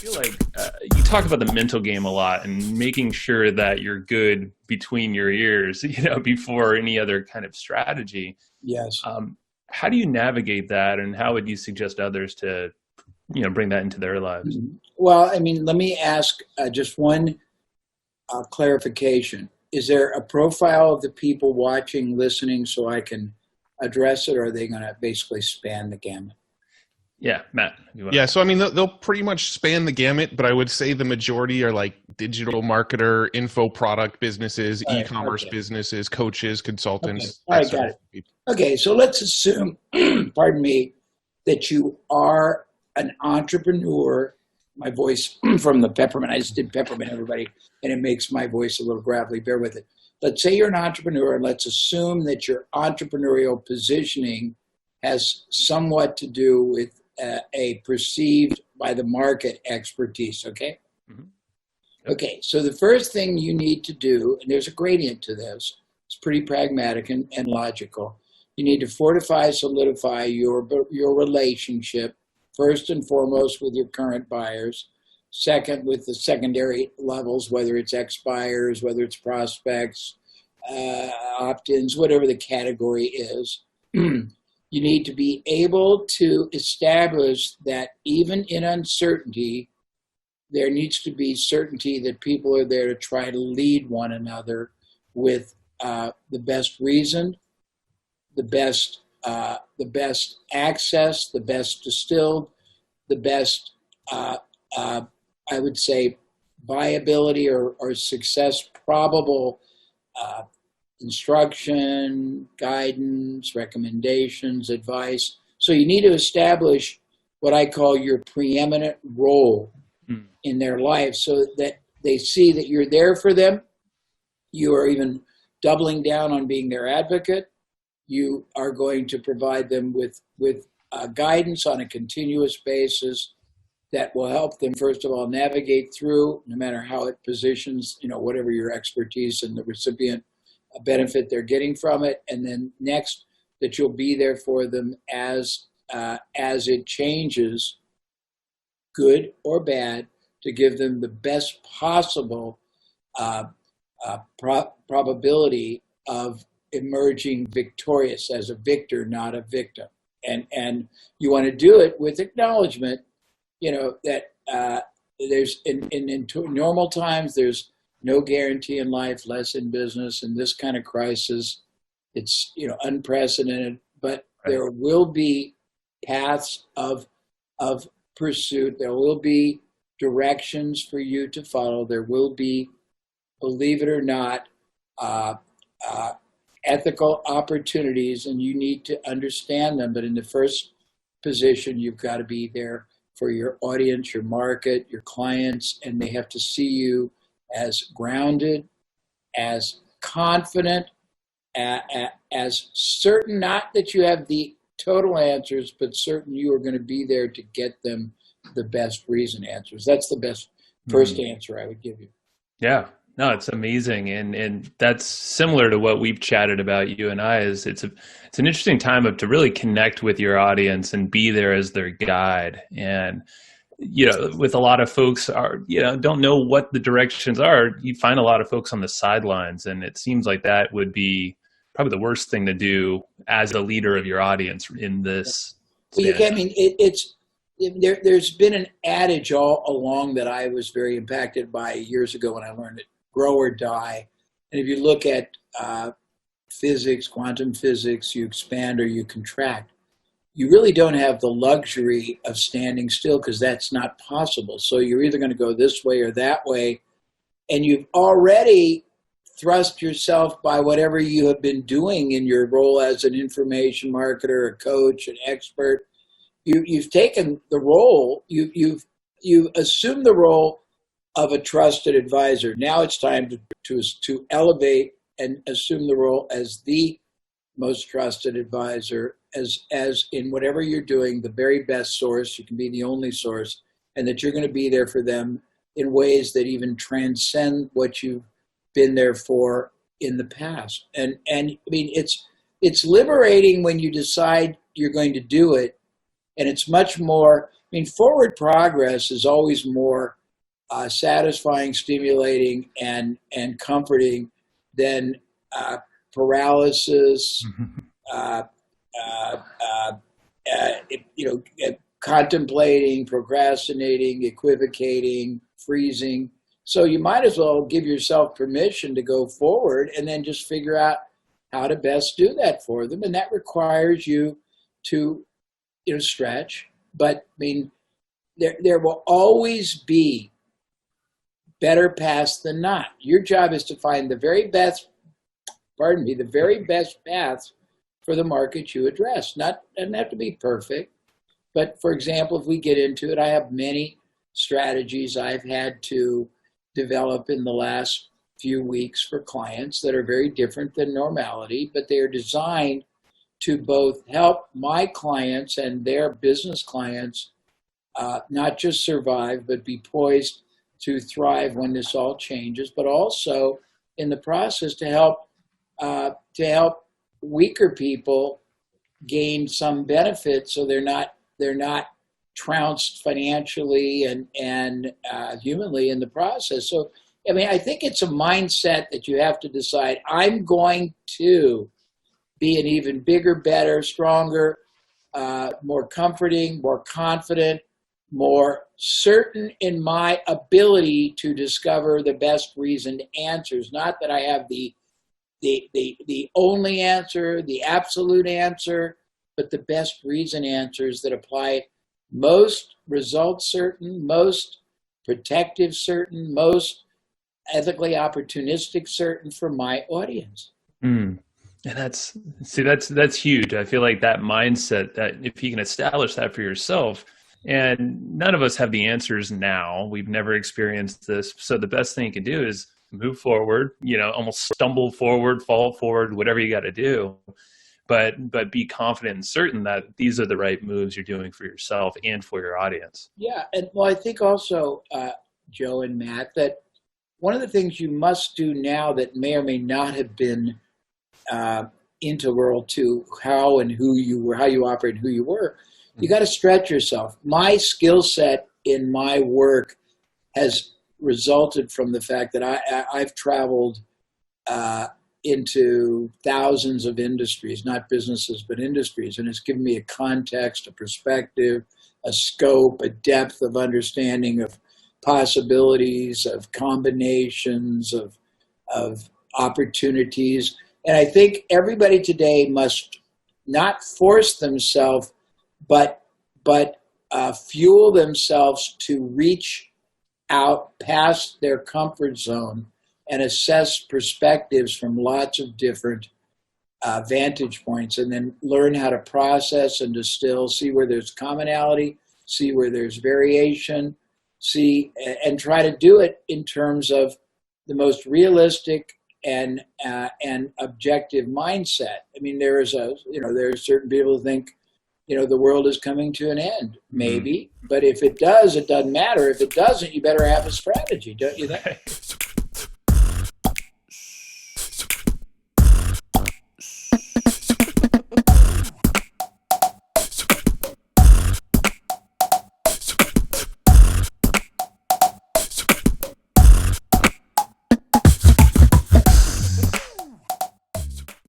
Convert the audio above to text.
feel like you talk about the mental game a lot and making sure that you're good between your ears, before any other kind of strategy. Yes. How do you navigate that, and how would you suggest others to, bring that into their lives? Well, let me ask just one clarification. Is there a profile of the people watching, listening, so I can address it, or are they going to basically span the gamut? Yeah, Matt. Yeah, so they'll pretty much span the gamut, but I would say the majority are like digital marketer, info product businesses, All right, e-commerce okay. businesses, coaches, Okay. consultants. All right, got it. People. Okay, so let's assume, pardon me, that you are an entrepreneur. My voice from the peppermint, I just did peppermint, everybody, and it makes my voice a little gravelly. Bear with it. Let's say you're an entrepreneur, and let's assume that your entrepreneurial positioning has somewhat to do with a perceived by the market expertise, okay? Mm-hmm. Okay, so the first thing you need to do, and there's a gradient to this, it's pretty pragmatic and logical. You need to fortify, solidify your relationship, first and foremost with your current buyers, second with the secondary levels, whether it's ex-buyers, whether it's prospects, opt-ins, whatever the category is. You need to be able to establish that even in uncertainty, there needs to be certainty that people are there to try to lead one another with the best reason, the best access, the best distilled, the best, I would say, viability or success probable instruction, guidance, recommendations, advice. So you need to establish what I call your preeminent role in their life so that they see that you're there for them. You are even doubling down on being their advocate. You are going to provide them with guidance on a continuous basis that will help them, first of all, navigate through, no matter how it positions, whatever your expertise and the recipient benefit they're getting from it. And then next, that you'll be there for them as it changes, good or bad, to give them the best possible probability of emerging victorious as a victor, not a victim. And you want to do it with acknowledgement, that there's in normal times, there's no guarantee in life, less in business. In this kind of crisis, it's unprecedented. But there will be paths of pursuit. There will be directions for you to follow. There will be, believe it or not, ethical opportunities, and you need to understand them. But in the first position, you've got to be there for your audience, your market, your clients, and they have to see you as grounded, as confident, as certain, not that you have the total answers, but certain you are going to be there to get them the best reason answers. That's the best first answer I would give you. Yeah. No, it's amazing. And that's similar to what we've chatted about, you and I, is it's an interesting time to really connect with your audience and be there as their guide. And, with a lot of folks don't know what the directions are, you find a lot of folks on the sidelines. And it seems like that would be probably the worst thing to do as a leader of your audience in this. Well, there's been an adage all along that I was very impacted by years ago when I learned it: grow or die. And if you look at physics, quantum physics, you expand or you contract. You really don't have the luxury of standing still, because that's not possible. So you're either going to go this way or that way. And you've already thrust yourself by whatever you have been doing in your role as an information marketer, a coach, an expert. You've taken the role, you've assumed the role of a trusted advisor. Now it's time to elevate and assume the role as the most trusted advisor, as in whatever you're doing, the very best source. You can be the only source, and that you're going to be there for them in ways that even transcend what you've been there for in the past. And it's liberating when you decide you're going to do it, And it's much more, I mean, forward progress is always more satisfying, stimulating, and comforting than paralysis, uh, uh, uh, contemplating, procrastinating, equivocating, freezing. So you might as well give yourself permission to go forward and then just figure out how to best do that for them. And that requires you to, stretch. But I mean, there will always be better paths than not. Your job is to find the very best paths for the market you address. Doesn't have to be perfect. But for example, if we get into it, I have many strategies I've had to develop in the last few weeks for clients that are very different than normality, but they are designed to both help my clients and their business clients not just survive, but be poised to thrive when this all changes, but also in the process to help weaker people gain some benefit, so they're not trounced financially and humanly in the process. So, I mean, I think it's a mindset that you have to decide, I'm going to be an even bigger, better, stronger, more comforting, more confident, more certain in my ability to discover the best reasoned answers. Not that I have the only answer, the absolute answer, but the best reasoned answers that apply most results certain, most protective certain, most ethically opportunistic certain for my audience. And that's huge. I feel like that mindset, that if you can establish that for yourself, and none of us have the answers now. We've never experienced this. So the best thing you can do is move forward, almost stumble forward, fall forward, whatever you got to do. But be confident and certain that these are the right moves you're doing for yourself and for your audience. Yeah. And well, I think also, Joe and Matt, that one of the things you must do now that may or may not have been integral to how and who you were, how you operate, who you were, you got to stretch yourself. My skill set in my work has resulted from the fact that I've traveled into thousands of industries, not businesses, but industries. And it's given me a context, a perspective, a scope, a depth of understanding of possibilities, of combinations, of opportunities. And I think everybody today must not force themselves, but fuel themselves to reach out past their comfort zone and assess perspectives from lots of different vantage points, and then learn how to process and distill, see where there's commonality, see where there's variation, and try to do it in terms of the most realistic and objective mindset. I mean, there are certain people who think, the world is coming to an end, maybe. But if it does, it doesn't matter. If it doesn't, you better have a strategy, don't you think?